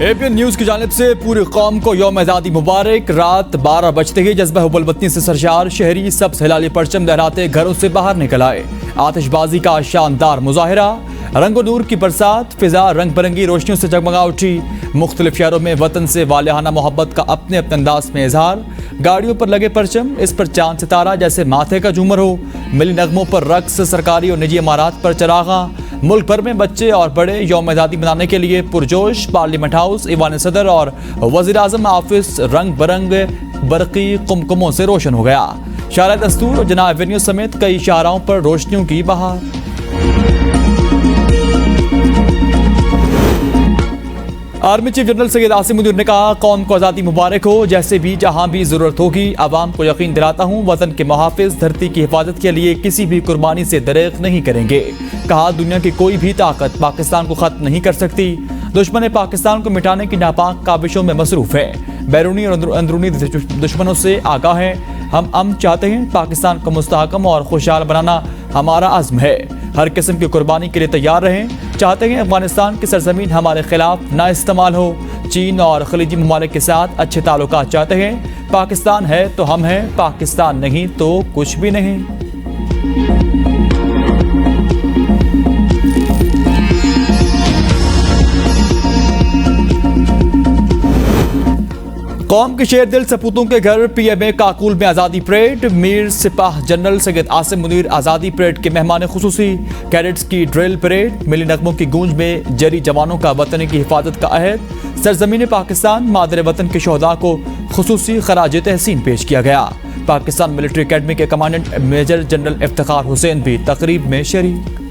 APN news की जानिब से पूरी कौम को यौम आज़ादी मुबारक। रात 12 बजते ही जज्बा हुब्बुल-वतनी से सरशार शहरी सब हिलाली परचम लहराते घरों से बाहर निकल आए। आतिशबाजी का शानदार मुजाहिरा, रंगो नूर की बरसात, फिजा रंग बिरंगी रोशनियों से जगमगा उठी। मुख्तलिफ शहरों में वतन से वालिहाना मोहब्बत का अपने अपने अंदाज में इजहार। गाड़ियों पर लगे परचम, इस पर चांद सितारा जैसे माथे का झूमर हो। मिली नगमों पर रक्स, सरकारी और निजी इमारात पर चरागा। मुल्क भर में बच्चे और बड़े यौम आज़ादी मनाने के लिए पुरजोश। पार्लियामेंट हाउस, ईवान सदर और वज़ीर आज़म ऑफिस रंग बरंग बरकी कुमकुमों से रोशन हो गया। शारा दस्तूर और जना एवेन्यू समेत कई शाहराहों पर रोशनियों की बहार। Army chief general Syed Asim Munir ने कहा, कौम को आज़ादी मुबारक हो। जैसे भी जहां भी ज़रूरत होगी आवाम को यकीन दिलाता हूं, वतन के मुहाफिज धरती की हिफाजत के लिए किसी भी कुर्बानी से दरेक नहीं करेंगे। कहा, दुनिया की कोई भी ताकत पाकिस्तान को खत्म नहीं कर सकती। दुश्मन पाकिस्तान को मिटाने की नापाक काबिशों में मसरूफ है। बैरूनी और अंदरूनी दुश्मनों से आगाह है। हम अमन चाहते हैं, पाकिस्तान को मुस्तहकम और खुशहाल बनाना हमारा अज़्म है। हर किस्म की कुर्बानी के लिए तैयार रहें। चाहते हैं अफगानिस्तान की सरजमीन हमारे खिलाफ ना इस्तेमाल हो। चीन और खलीजी ममालिक के साथ अच्छे ताल्लुकात चाहते हैं। पाकिस्तान है तो हम हैं, पाकिस्तान नहीं तो कुछ भी नहीं। कौम के शेर दिल सपूतों के घर पीएमए काकुल में आज़ादी परेड। मीर सिपाह जनरल सैयद आसिम मुनीर आज़ादी परेड के मेहमान खुसूसी। कैडेट्स की ड्रिल परेड, मिली नगमों की गूंज में जरी जवानों का वतन की हिफाजत का अहद। सरजमीन पाकिस्तान मादर वतन के शोहदा को खुसूसी खराज तहसीन पेश किया गया। पाकिस्तान मिलिट्री अकेडमी के commandant major general Iftikhar Hussain भी तकरीब में शरीक।